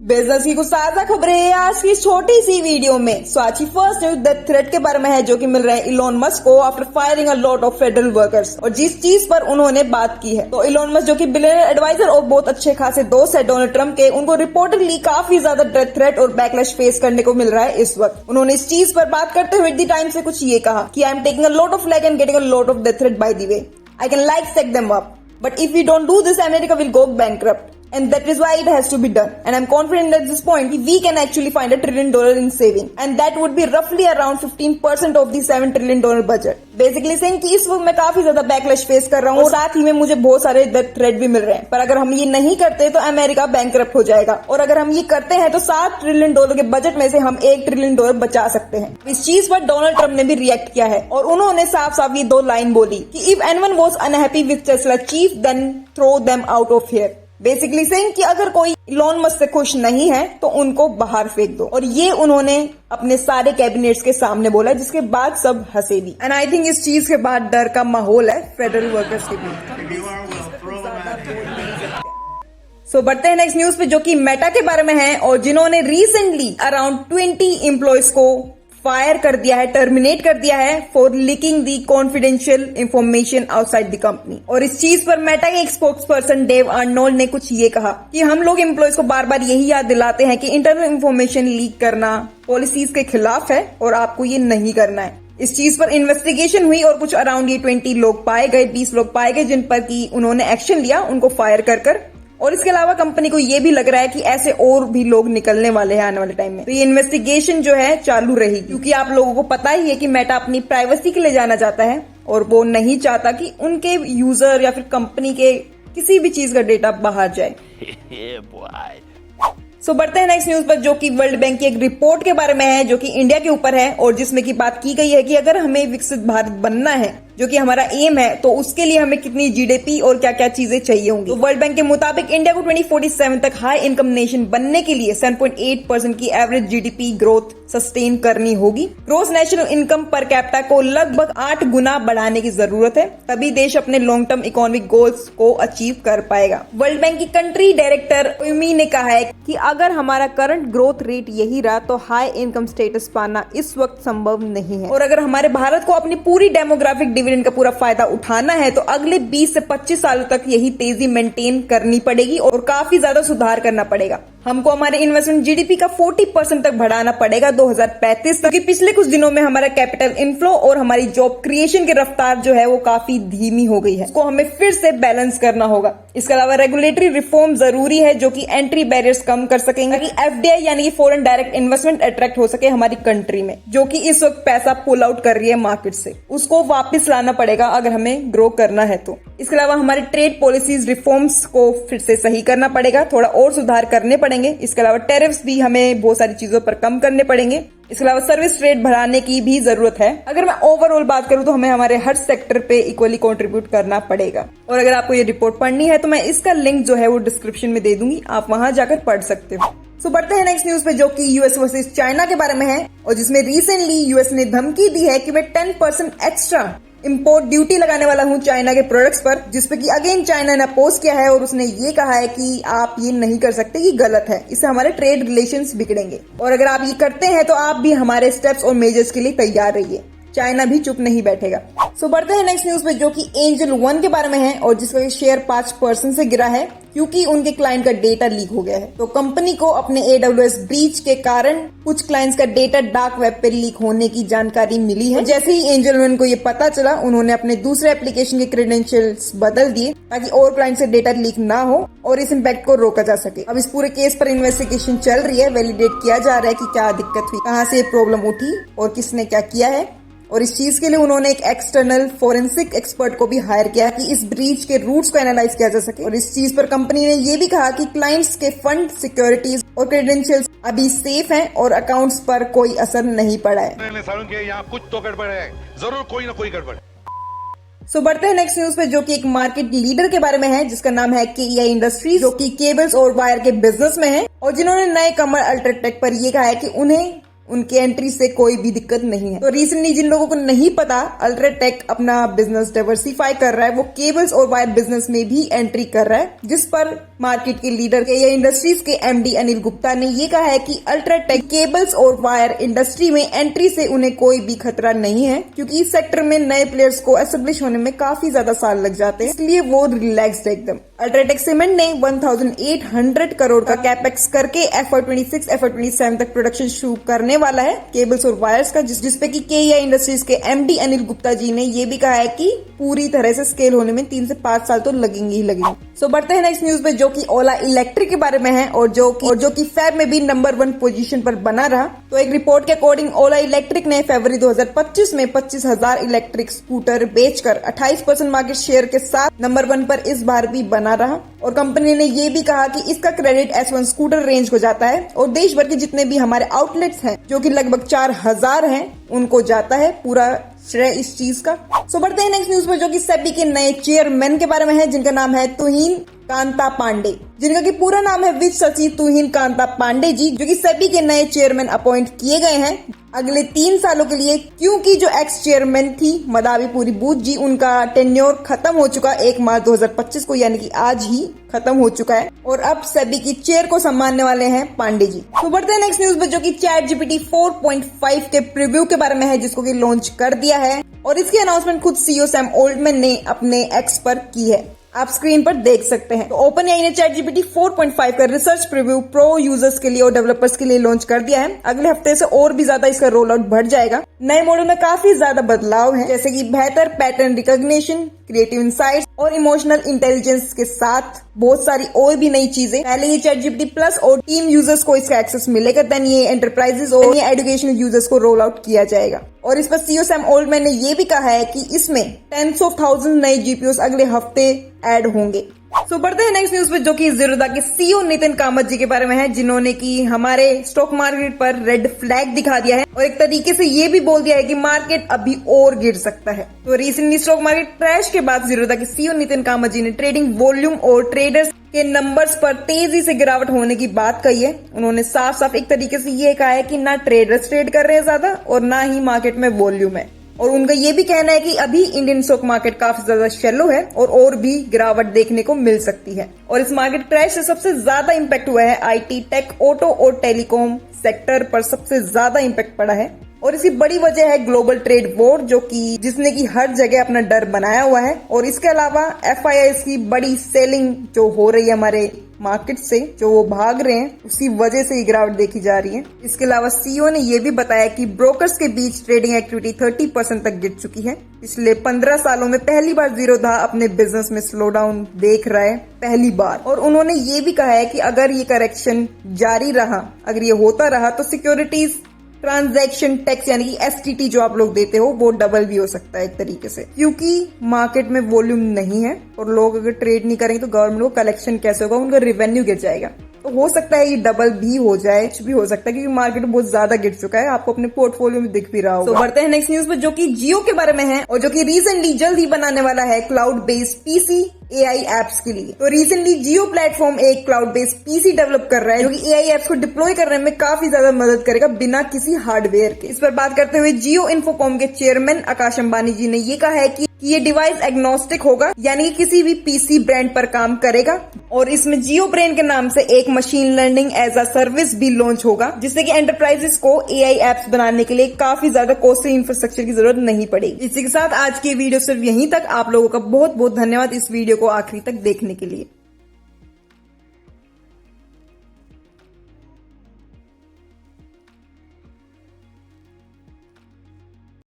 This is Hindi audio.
बिजनेस की कुछ ताजा खबरें आज की छोटी सी वीडियो में। स्वाची फर्स्ट न्यूज डेथ थ्रेट के बारे में है जो कि मिल रहे हैं इलोन मस्क को after firing a lot of federal workers, और जिस चीज पर उन्होंने बात की है तो इलोन मस्क जो कि बिलियनियर एडवाइजर और बहुत अच्छे खासे दोस्त है डोनाल्ड ट्रंप के, उनको रिपोर्टेडली काफी ज्यादा डेथ थ्रेट और बैकलैश फेस करने को मिल रहा है इस वक्त। उन्होंने इस चीज पर बात करते हुए द टाइम से कुछ ये कहा कि I am taking a lot of lag and getting a lot of death threat by the way, I can like set them up, but if we don't do this, America will go bankrupt. And that is why it has to be done. And I'm confident at this point we can actually find $1 trillion in saving. And that would be roughly around 15% of the $7 trillion budget. Basically saying कि इस वक्त मैं काफी ज्यादा बैकलैश फेस कर रहा हूँ और साथ ही में मुझे बहुत सारे डेथ थ्रेट भी मिल रहे हैं। पर अगर हम ये नहीं करते तो अमेरिका बैंकरप्ट हो जाएगा, और अगर हम ये करते हैं तो $7 ट्रिलियन के बजट में से हम $1 ट्रिलियन बचा सकते हैं। इस चीज पर डोनाल्ड ट्रंप ने भी रिएक्ट किया है और उन्होंने साफ साफ ये दो लाइन बोली कि if anyone was unhappy with Tesla chief then throw them out of here. Basically saying कि अगर कोई इलोन मस्क से खुश नहीं है तो उनको बाहर फेंक दो, और ये उन्होंने अपने सारे कैबिनेट्स के सामने बोला, जिसके बाद सब हंसे भी। एंड आई थिंक इस चीज के बाद डर का माहौल है फेडरल वर्कर्स के बीच। सो बढ़ते हैं नेक्स्ट न्यूज पे जो कि मेटा के बारे में है, और जिन्होंने रिसेंटली अराउंड 20 एम्प्लॉयज को फायर कर दिया है, टर्मिनेट कर दिया है for leaking the confidential information outside the company. और इस चीज पर मेटा के एक स्पोक्स पर्सन डेव अर्नोल्ड ने कुछ ये कहा कि हम लोग एम्प्लॉयज को बार बार यही याद दिलाते हैं कि इंटरनल इंफॉर्मेशन लीक करना पॉलिसीज के खिलाफ है और आपको ये नहीं करना है। इस चीज पर इन्वेस्टिगेशन हुई और कुछ अराउंड ये 20 लोग पाए गए, 20 लोग पाए गए जिन पर की उन्होंने एक्शन लिया, उनको फायर कर। और इसके अलावा कंपनी को ये भी लग रहा है कि ऐसे और भी लोग निकलने वाले हैं आने वाले टाइम में। तो ये इन्वेस्टिगेशन जो है चालू रहेगी, क्योंकि आप लोगों को पता ही है कि मेटा अपनी प्राइवेसी के लिए जाना चाहता है और वो नहीं चाहता कि उनके यूजर या फिर कंपनी के किसी भी चीज का डेटा बाहर जाए। सो बढ़ते हैं नेक्स्ट न्यूज पर जो कि वर्ल्ड बैंक की एक रिपोर्ट के बारे में है जो कि इंडिया के ऊपर है, और जिसमें की बात की गई है कि अगर हमें विकसित भारत बनना है जो कि हमारा एम है तो उसके लिए हमें कितनी जीडीपी और क्या क्या चीजें चाहिए होंगी। तो वर्ल्ड बैंक के मुताबिक इंडिया को 2047 तक हाई इनकम नेशन बनने के लिए 7.8% की एवरेज जीडीपी ग्रोथ सस्टेन करनी होगी। Gross national income per capita को लगभग 8 गुना बढ़ाने की जरूरत है, तभी देश अपने लॉन्ग टर्म इकोनॉमिक गोल्स को अचीव कर पाएगा। वर्ल्ड बैंक की कंट्री डायरेक्टर उमी ने कहा है कि अगर हमारा करंट ग्रोथ रेट यही रहा तो हाई इनकम स्टेटस पाना इस वक्त संभव नहीं है, और अगर हमारे भारत को अपनी पूरी डेमोग्राफिक डिविडेंड का पूरा फायदा उठाना है तो अगले 20 से 25 सालों तक यही तेजी मेंटेन करनी पड़ेगी और काफी ज्यादा सुधार करना पड़ेगा। हमको हमारे इन्वेस्टमेंट जीडीपी का 40% तक बढ़ाना पड़ेगा 2035 तक। पिछले कुछ दिनों में हमारा कैपिटल इनफ्लो और हमारी जॉब क्रिएशन की रफ्तार जो है वो काफी धीमी हो गई है, इसको हमें फिर से बैलेंस करना होगा। इसके अलावा रेगुलेटरी रिफॉर्म जरूरी है जो कि एंट्री बैरियर्स कम कर सकेंगे, कि एफडीआई यानी कि फॉरेन डायरेक्ट इन्वेस्टमेंट अट्रैक्ट हो सके हमारी कंट्री में, जो कि इस वक्त पैसा पुल आउट कर रही है मार्केट से, उसको वापस लाना पड़ेगा अगर हमें ग्रो करना है तो। इसके अलावा हमारे ट्रेड पॉलिसीज रिफॉर्म्स को फिर से सही करना पड़ेगा, थोड़ा और सुधार करने पड़ेंगे। इसके अलावा टैरिफ्स भी हमें बहुत सारी चीजों पर कम करने पड़ेंगे। इसके अलावा सर्विस रेट बढ़ाने की भी जरूरत है। अगर मैं ओवरऑल बात करूं तो हमें हमारे हर सेक्टर पे इक्वली कंट्रीब्यूट करना पड़ेगा। और अगर आपको ये रिपोर्ट पढ़नी है तो मैं इसका लिंक जो है वो डिस्क्रिप्शन में दे दूंगी, आप वहां जाकर पढ़ सकते हो। सो बढ़ते हैं नेक्स्ट न्यूज पे जो कि यूएस वर्सेस चाइना के बारे में है, और जिसमें रिसेंटली यूएस ने धमकी दी है कि मैं 10% एक्स्ट्रा इंपोर्ट ड्यूटी लगाने वाला हूं चाइना के प्रोडक्ट्स पर, जिसपे कि अगेन चाइना ने अपोज किया है और उसने ये कहा है कि आप ये नहीं कर सकते, ये गलत है, इससे हमारे ट्रेड रिलेशंस बिगड़ेंगे, और अगर आप ये करते हैं तो आप भी हमारे स्टेप्स और मेजर्स के लिए तैयार रहिए। चाइना भी चुप नहीं बैठेगा। सो बढ़ते हैं नेक्स्ट न्यूज पे जो कि एंजल वन के बारे में है, और जिसका शेयर 5% से गिरा है क्योंकि उनके क्लाइंट का डेटा लीक हो गया है। तो कंपनी को अपने AWS ब्रीच के कारण कुछ क्लाइंट्स का डेटा डार्क वेब पे लीक होने की जानकारी मिली है। जैसे ही एंजल वन को ये पता चला, उन्होंने अपने दूसरे एप्लीकेशन के क्रेडेंशियल्स बदल दिए ताकि और क्लाइंट से डेटा लीक ना हो और इस इम्पैक्ट को रोका जा सके। अब इस पूरे केस पर इन्वेस्टिगेशन चल रही है, वैलिडेट किया जा रहा है कि क्या दिक्कत हुई, कहाँ से प्रॉब्लम उठी और किसने क्या किया है, और इस चीज के लिए उन्होंने एक एक्सटर्नल फोरेंसिक एक्सपर्ट को भी हायर किया कि इस ब्रीच के रूट्स को एनालाइज किया जा सके। और इस चीज पर कंपनी ने ये भी कहा कि क्लाइंट्स के फंड, सिक्योरिटीज और क्रेडेंशियल्स अभी सेफ हैं और अकाउंट्स पर कोई असर नहीं पड़ा है। यहाँ कुछ तो गड़बड़ है, जरूर कोई ना कोई गड़बड़। सो बढ़ते हैं नेक्स्ट न्यूज पे जो कि एक मार्केट लीडर के बारे में है जिसका नाम है KEI इंडस्ट्रीज, जो कि केबल्स और वायर के बिजनेस में है, और जिन्होंने नए कमर अल्ट्राटेक पर यह कहा है कि उन्हें उनके एंट्री से कोई भी दिक्कत नहीं है। तो रिसेंटली जिन लोगों को नहीं पता, अल्ट्राटेक अपना बिजनेस डाइवर्सिफाई कर रहा है, वो केबल्स और वायर बिजनेस में भी एंट्री कर रहा है, जिस पर मार्केट के लीडर KEI इंडस्ट्रीज के MD अनिल गुप्ता ने ये कहा है कि अल्ट्राटेक केबल्स और वायर इंडस्ट्री में एंट्री से उन्हें कोई भी खतरा नहीं है, क्योंकि इस सेक्टर में नए प्लेयर्स को एस्टेब्लिश होने में काफी ज्यादा साल लग जाते हैं, इसलिए वो रिलैक्स्ड है एकदम। अल्ट्राटेक सीमेंट ने 1800 करोड़ का कैपेक्स करके FY26 FY27 तक प्रोडक्शन शुरू करने वाला है केबल्स और वायर्स का, जिसपे कि KEI इंडस्ट्रीज के MD अनिल गुप्ता जी ने ये भी कहा है कि पूरी तरह से स्केल होने में 3 से 5 साल तो लगेंगे ही लगेंगे। सो बढ़ते हैं नेक्स्ट न्यूज पे, जो कि ओला इलेक्ट्रिक के बारे में है और जो कि फैब में भी नंबर 1 पोजीशन पर बना रहा। तो एक रिपोर्ट के अकॉर्डिंग ओला इलेक्ट्रिक ने फरवरी 2025 में 25,000 इलेक्ट्रिक स्कूटर बेचकर 28% मार्केट शेयर के साथ नंबर 1 पर इस बार भी बना रहा। और कंपनी ने ये भी कहा कि इसका क्रेडिट S1 स्कूटर रेंज को जाता है और देश भर के जितने भी हमारे आउटलेट्स हैं, जो कि लगभग 4,000 हैं, उनको जाता है पूरा श्रेय इस चीज का। सो बढ़ते हैं नेक्स्ट न्यूज पर, जो कि सेबी के नए चेयरमैन के बारे में है, जिनका नाम है तुहिन कांता पांडे, जिनका कि पूरा नाम है वित्त सचिव तुहिन कांता पांडे जी, जो कि सेबी के नए चेयरमैन अपॉइंट किए गए हैं अगले 3 सालों के लिए, क्योंकि जो एक्स चेयरमैन थी मदावी पुरी बूथ जी, उनका टेन्योर खत्म हो चुका 1 मार्च 2025 को, यानी कि आज ही खत्म हो चुका है और अब सेबी की चेयर को संभालने वाले हैं पांडे जी। तो बढ़ते हैं नेक्स्ट न्यूज पे, जो कि ChatGPT 4.5 के प्रीव्यू के बारे में है, जिसको कि लॉन्च कर दिया है और इसकी अनाउंसमेंट खुद CEO सैम ऑल्टमैन ने अपने एक्स पर की है, आप स्क्रीन पर देख सकते हैं। तो OpenAI ने ChatGPT 4.5 का रिसर्च प्रीव्यू प्रो यूजर्स के लिए और डेवलपर्स के लिए लॉन्च कर दिया है। अगले हफ्ते से और भी ज्यादा इसका रोल आउट बढ़ जाएगा। नए मॉडल में काफी ज्यादा बदलाव है, जैसे कि बेहतर पैटर्न रिकॉग्निशन, क्रिएटिव इंसाइट्स और इमोशनल इंटेलिजेंस के साथ बहुत सारी और भी नई चीजें। पहले ये ChatGPT प्लस और टीम यूजर्स को इसका एक्सेस मिलेगा, देन ये एंटरप्राइजेस और ये एजुकेशनल यूजर्स को रोल आउट किया जाएगा। और इस पर CEO सैम ऑल्टमैन ने ये भी कहा है कि इसमें टेंस ऑफ थाउजेंड नए GPUs अगले हफ्ते ऐड होंगे। सो बढ़ते हैं नेक्स्ट न्यूज पे, जो कि ज़ीरोधा के CEO नितिन कामत जी के बारे में है, जिन्होंने की हमारे स्टॉक मार्केट पर रेड फ्लैग दिखा दिया है और एक तरीके से ये भी बोल दिया है कि मार्केट अभी और गिर सकता है। तो रिसेंटली स्टॉक मार्केट क्रैश के बाद ज़ीरोधा के CEO नितिन कामत जी ने ट्रेडिंग वॉल्यूम और ट्रेडर्स के नंबर्स पर तेजी से गिरावट होने की बात कही है। उन्होंने साफ साफ एक तरीके से ये कहा है कि ना ट्रेडर्स ट्रेड कर रहे हैं ज्यादा और ना ही मार्केट में वॉल्यूम है। और उनका ये भी कहना है कि अभी इंडियन स्टॉक मार्केट काफी ज्यादा शैलो है और भी गिरावट देखने को मिल सकती है। और इस मार्केट क्रैश से सबसे ज्यादा इम्पैक्ट हुआ है IT, टेक, ऑटो और टेलीकॉम सेक्टर पर सबसे ज्यादा इम्पैक्ट पड़ा है। और इसकी बड़ी वजह है ग्लोबल ट्रेड वॉर, जिसने की हर जगह अपना डर बनाया हुआ है। और इसके अलावा FIIs की बड़ी सेलिंग जो हो रही है हमारे मार्केट से, जो वो भाग रहे हैं, उसी वजह से ये गिरावट देखी जा रही है। इसके अलावा CEO ने ये भी बताया कि ब्रोकर्स के बीच ट्रेडिंग एक्टिविटी 30% तक गिर चुकी है। पिछले 15 सालों में पहली बार ज़ीरोधा अपने बिजनेस में स्लो डाउन देख रहा है, पहली बार। और उन्होंने ये भी कहा है कि अगर ये करेक्शन जारी रहा, अगर ये होता रहा, तो सिक्योरिटीज ट्रांजैक्शन टैक्स यानी कि STT जो आप लोग देते हो वो डबल भी हो सकता है एक तरीके से, क्योंकि मार्केट में वॉल्यूम नहीं है और लोग अगर ट्रेड नहीं करेंगे तो गवर्नमेंट को कलेक्शन कैसे होगा, उनका रेवेन्यू गिर जाएगा। तो हो सकता है ये डबल भी हो जाए, कुछ भी हो सकता है, क्योंकि मार्केट बहुत ज्यादा गिर चुका है, आपको अपने पोर्टफोलियो में दिख भी रहा होगा। तो बढ़ते हैं नेक्स्ट न्यूज पे, जो कि जियो के बारे में है और जो कि रिसेंटली जल्द ही बनाने वाला है cloud based PC AI apps के लिए। तो रिसेंटली जियो प्लेटफॉर्म एक क्लाउड बेस्ड PC डेवलप कर रहा है, जो कि AI एप्स को डिप्लॉय करने में काफी ज्यादा मदद करेगा बिना किसी हार्डवेयर के। इस पर बात करते हुए जियो इन्फोकॉम के चेयरमैन आकाश अंबानी जी ने ये कहा है कि ये डिवाइस एग्नोस्टिक होगा, यानी कि किसी भी PC ब्रांड पर काम करेगा। और इसमें जियो ब्रेन के नाम से एक machine learning as a service भी लॉन्च होगा, जिससे कि एंटरप्राइजेस को AI एप्स बनाने के लिए काफी ज्यादा कॉस्टली इंफ्रास्ट्रक्चर की जरूरत नहीं पड़ेगी। इसी के साथ आज की वीडियो सिर्फ यहीं तक। आप लोगों का बहुत बहुत धन्यवाद इस वीडियो को आखिरी तक देखने के लिए।